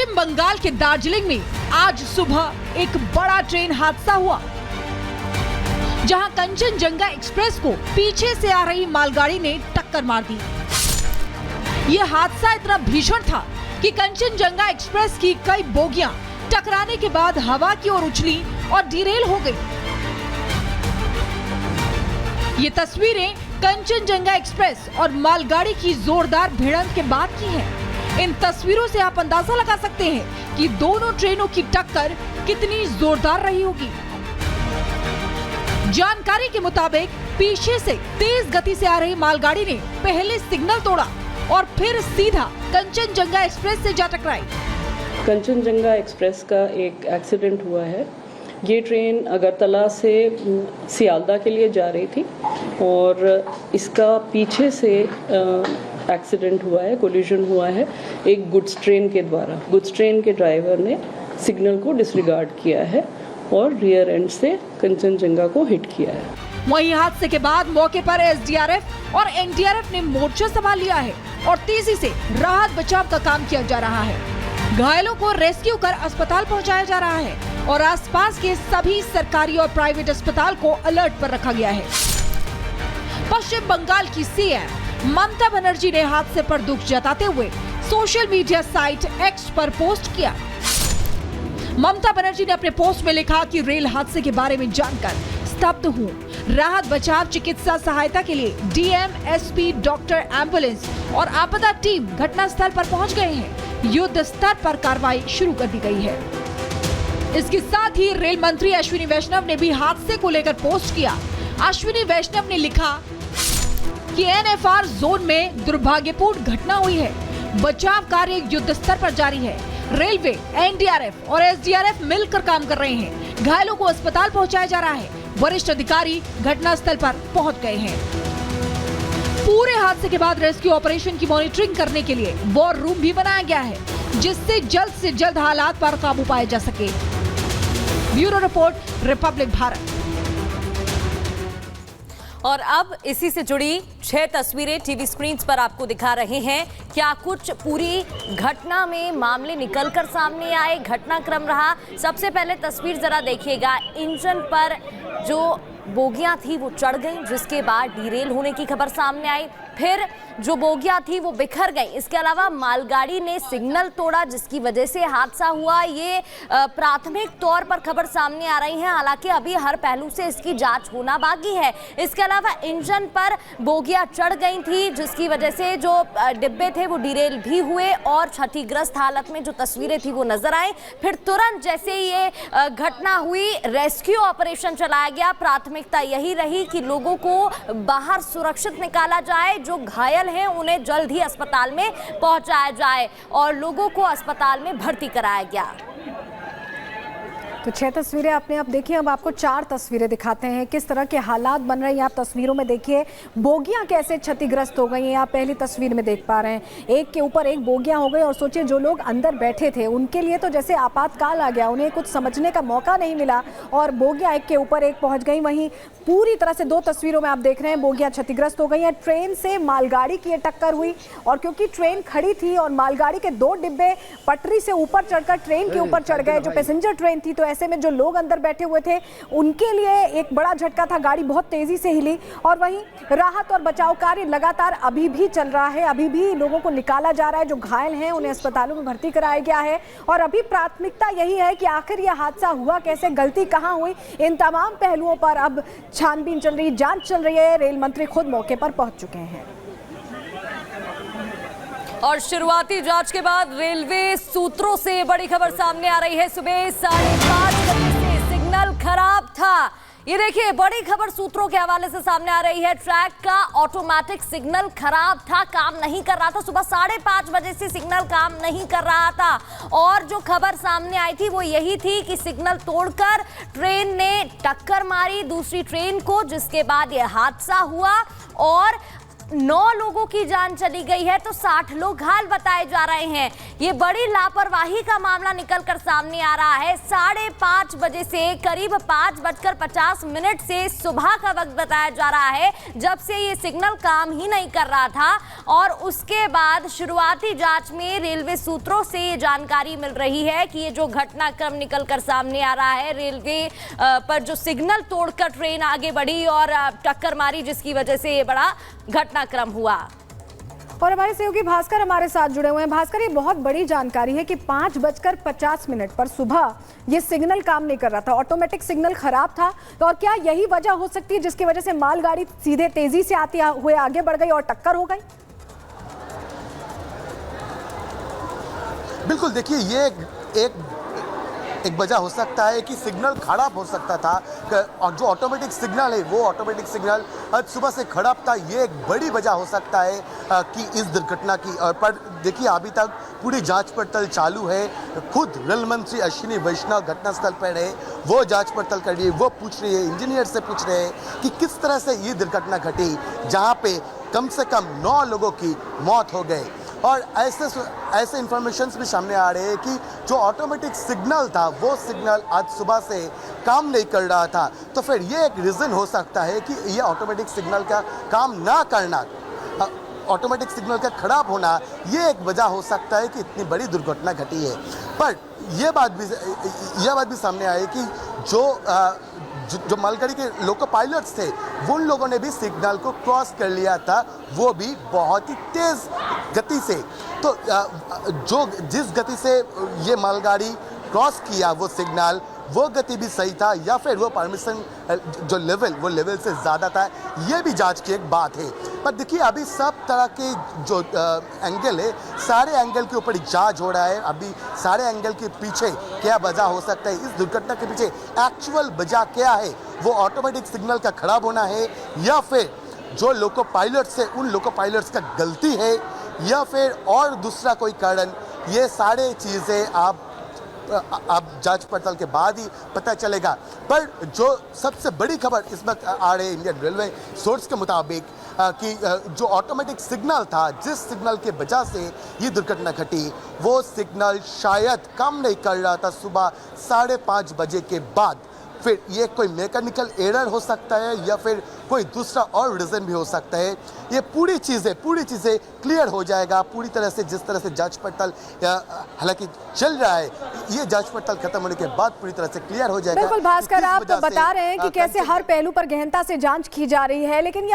पश्चिम बंगाल के दार्जिलिंग में आज सुबह एक बड़ा ट्रेन हादसा हुआ, जहां कंचनजंगा एक्सप्रेस को पीछे से आ रही मालगाड़ी ने टक्कर मार दी। यह हादसा इतना भीषण था कि कंचनजंगा एक्सप्रेस की कई बोगियां टकराने के बाद हवा की ओर उछली और डिरेल हो गई। ये तस्वीरें कंचनजंगा एक्सप्रेस और मालगाड़ी की जोरदार भिड़ंत के बाद की हैं। इन तस्वीरों से आप अंदाजा लगा सकते हैं कि दोनों ट्रेनों की टक्कर कितनी जोरदार रही होगी। जानकारी के मुताबिक पीछे से तेज गति से आ रही मालगाड़ी ने पहले सिग्नल तोड़ा और फिर सीधा कंचनजंगा एक्सप्रेस से जा टकराई। कंचनजंगा एक्सप्रेस का एक एक्सीडेंट हुआ है। ये ट्रेन अगरतला से सियालदा के लिए जा रही थी और इसका पीछे से एक्सीडेंट हुआ है, कोलिजन हुआ है एक गुड्स ट्रेन के द्वारा। गुड्स ट्रेन के ड्राइवर ने सिग्नल को डिसरिगार्ड किया है और रियर एंड से कंचनजंगा को हिट किया है। वहीं हादसे के बाद मौके पर एसडीआरएफ और एनडीआरएफ ने मोर्चा संभाल लिया है और तेजी से राहत बचाव का काम किया जा रहा है। घायलों को रेस्क्यू कर अस्पताल पहुंचाया जा रहा है और आसपास के सभी सरकारी और प्राइवेट अस्पताल को अलर्ट पर रखा गया है। पश्चिम बंगाल की सीएम ममता बनर्जी ने हादसे पर दुख जताते हुए सोशल मीडिया साइट एक्स पर पोस्ट किया। ममता बनर्जी ने अपने पोस्ट में लिखा कि रेल हादसे के बारे में जानकर स्तब्ध हूँ। राहत बचाव चिकित्सा सहायता के लिए डीएम, एसपी, डॉक्टर, एम्बुलेंस और आपदा टीम घटनास्थल पर पहुंच गए हैं। युद्ध स्तर पर कार्रवाई शुरू कर दी गई है। इसके साथ ही रेल मंत्री अश्विनी वैष्णव ने भी हादसे को लेकर पोस्ट किया। अश्विनी वैष्णव ने लिखा कि एनएफआर जोन में दुर्भाग्यपूर्ण घटना हुई है। बचाव कार्य युद्ध स्तर पर जारी है। रेलवे, एनडीआरएफ और एसडीआरएफ मिलकर काम कर रहे हैं। घायलों को अस्पताल पहुंचाया जा रहा है। वरिष्ठ अधिकारी घटनास्थल पर पहुंच गए हैं। पूरे हादसे के बाद रेस्क्यू ऑपरेशन की मॉनिटरिंग करने के लिए वॉर रूम भी बनाया गया है, जिससे जल्द से जल्द हालात पर काबू पाया जा सके। Bureau report, Republic Bharat. और अब इसी से जुड़ी 6 तस्वीरें टीवी स्क्रीन पर आपको दिखा रहे हैं। क्या कुछ पूरी घटना में मामले निकलकर सामने आए, घटनाक्रम रहा। सबसे पहले तस्वीर जरा देखिएगा। इंजन पर जो बोगियां थी वो चढ़ गई, जिसके बाद डीरेल होने की खबर सामने आई। फिर जो बोगियां थी वो बिखर गई। इसके अलावा मालगाड़ी ने सिग्नल तोड़ा, जिसकी वजह से हादसा हुआ। ये प्राथमिक तौर पर खबर सामने आ रही है। हालांकि अभी हर पहलू से इसकी जांच होना बाकी है। इसके अलावा इंजन पर बोगियां चढ़ गई थी, जिसकी वजह से जो डिब्बे थे वो डीरेल भी हुए और क्षतिग्रस्त हालत में जो तस्वीरें थी वो नजर आई। फिर तुरंत जैसे ये घटना हुई, रेस्क्यू ऑपरेशन चलाया गया। प्राथमिकता यही रही कि लोगों को बाहर सुरक्षित निकाला जाए, जो घायल हैं उन्हें जल्द ही अस्पताल में पहुंचाया जाए और लोगों को अस्पताल में भर्ती कराया गया। तो 6 तस्वीरें आपने अब देखिए। अब आपको 4 तस्वीरें दिखाते हैं किस तरह के हालात बन रहे हैं। आप तस्वीरों में देखिए बोगियां कैसे क्षतिग्रस्त हो गई हैं। आप पहली तस्वीर में देख पा रहे हैं, एक के ऊपर एक बोगियां हो गई और सोचिए जो लोग अंदर बैठे थे उनके लिए तो जैसे आपातकाल आ गया, उन्हें कुछ समझने का मौका नहीं मिला और बोगियां एक के ऊपर एक पहुंच गई। वहीं पूरी तरह से 2 तस्वीरों में आप देख रहे हैं बोगियां क्षतिग्रस्त हो गई हैं। ट्रेन से मालगाड़ी की टक्कर हुई और क्योंकि ट्रेन खड़ी थी और मालगाड़ी के 2 डिब्बे पटरी से ऊपर चढ़कर ट्रेन के ऊपर चढ़ गए, जो पैसेंजर ट्रेन थी, तो ऐसे में जो लोग अंदर बैठे हुए थे उनके लिए एक बड़ा झटका था। गाड़ी बहुत तेजी से हिली और वहीं राहत और बचाव कार्य लगातार अभी भी चल रहा है। अभी भी लोगों को निकाला जा रहा है। जो घायल हैं उन्हें अस्पतालों में भर्ती कराया गया है और अभी प्राथमिकता यही है कि आखिर यह हादसा हुआ कैसे, गलती कहां हुई। इन तमाम पहलुओं पर अब छानबीन चल रही, जांच चल रही है। रेल मंत्री खुद मौके पर पहुंच चुके हैं और शुरुआती जांच के बाद रेलवे सूत्रों से बड़ी खबर सामने आ रही है। सुबह 5:30 बजे से सिग्नल खराब था। ये देखिए, बड़ी खबर सूत्रों के हवाले से सामने आ रही है। ट्रैक का ऑटोमेटिक सिग्नल खराब था, काम नहीं कर रहा था। सुबह 5:30 बजे से सिग्नल काम नहीं कर रहा था और जो खबर सामने आई थी वो यही थी कि सिग्नल तोड़कर ट्रेन ने टक्कर मारी दूसरी ट्रेन को, जिसके बाद यह हादसा हुआ और 9 लोगों की जान चली गई है तो 60 लोग घायल बताए जा रहे हैं। ये बड़ी लापरवाही का मामला निकलकर सामने आ रहा है। 5:30 बजे से करीब 5:50 से सुबह का वक्त बताया जा रहा है, जब से ये सिग्नल काम ही नहीं कर रहा था। और उसके बाद शुरुआती जांच में रेलवे सूत्रों से ये जानकारी मिल रही है कि ये जो घटनाक्रम निकलकर सामने आ रहा है, रेलवे पर जो सिग्नल तोड़कर ट्रेन आगे बढ़ी और टक्कर मारी, जिसकी वजह से ये बड़ा घटनाक्रम हुआ। और हमारे सहयोगी भास्कर हमारे साथ जुड़े हुए हैं। भास्कर, ये बहुत बड़ी जानकारी है कि 5:50 पर सुबह ये सिग्नल काम नहीं कर रहा था, ऑटोमेटिक सिग्नल खराब था। तो और क्या यही वजह हो सकती है जिसकी वजह से मालगाड़ी सीधे तेजी से आती हुए आगे बढ़ गई और टक्कर हो गई? बिल्कुल, देखिए ये एक वजह हो सकता है कि सिग्नल खराब हो सकता था, और जो ऑटोमेटिक सिग्नल है वो ऑटोमेटिक सिग्नल आज सुबह से खराब था। ये एक बड़ी वजह हो सकता है कि इस दुर्घटना की। पर देखिए अभी तक पूरी जांच पड़ताल चालू है। खुद रेल मंत्री अश्विनी वैष्णव घटनास्थल पर है, वो जांच पड़ताल कर रही है, वो पूछ रही है, इंजीनियर से पूछ रहे हैं कि किस तरह से ये दुर्घटना घटी जहाँ पे कम से कम 9 लोगों की मौत हो गई। और ऐसे इंफॉर्मेशंस भी सामने आ रहे हैं कि जो ऑटोमेटिक सिग्नल था वो सिग्नल आज सुबह से काम नहीं कर रहा था। तो फिर ये एक रीज़न हो सकता है कि ये ऑटोमेटिक सिग्नल का काम ना करना, ऑटोमेटिक सिग्नल का खराब होना, ये एक वजह हो सकता है कि इतनी बड़ी दुर्घटना घटी है। पर यह बात भी सामने आई कि जो मालगाड़ी के लोको पायलट्स थे, उन लोगों ने भी सिग्नल को क्रॉस कर लिया था, वो भी बहुत ही तेज़ गति से। तो जिस गति से ये मालगाड़ी क्रॉस किया वो सिग्नल, वो गति भी सही था या फिर वो परमिशन जो लेवल से ज़्यादा था, ये भी जांच की एक बात है। पर देखिए अभी सब तरह के जो एंगल है, सारे एंगल के ऊपर जांच हो रहा है। अभी सारे एंगल के पीछे क्या वजह हो सकता है, इस दुर्घटना के पीछे एक्चुअल वजह क्या है, वो ऑटोमेटिक सिग्नल का खराब होना है या फिर जो लोको पायलट्स है उन लोको पायलट्स का गलती है या फिर और दूसरा कोई कारण, ये सारे चीज़ें आप जांच पड़ताल के बाद ही पता चलेगा। पर जो सबसे बड़ी खबर इस वक्त आ रही है इंडियन रेलवे सोर्स के मुताबिक कि जो ऑटोमेटिक सिग्नल था, जिस सिग्नल के वजह से ये दुर्घटना घटी, वो सिग्नल शायद काम नहीं कर रहा था सुबह 5:30 बजे के बाद। फिर ये कोई मैकेनिकल एरर हो सकता है या फिर कोई दूसरा और रीज़न भी हो सकता है। ये पूरी चीज़ें क्लियर हो जाएगा पूरी तरह से, जिस तरह से जांच पड़ताल हालांकि चल रहा है, ये जांच पड़ताल खत्म होने के बाद पूरी तरह से क्लियर हो जाएगा। बिल्कुल भास्कर, आप बता रहे हैं कि कैसे हर पहलू पर गहनता से जांच की जा रही है, लेकिन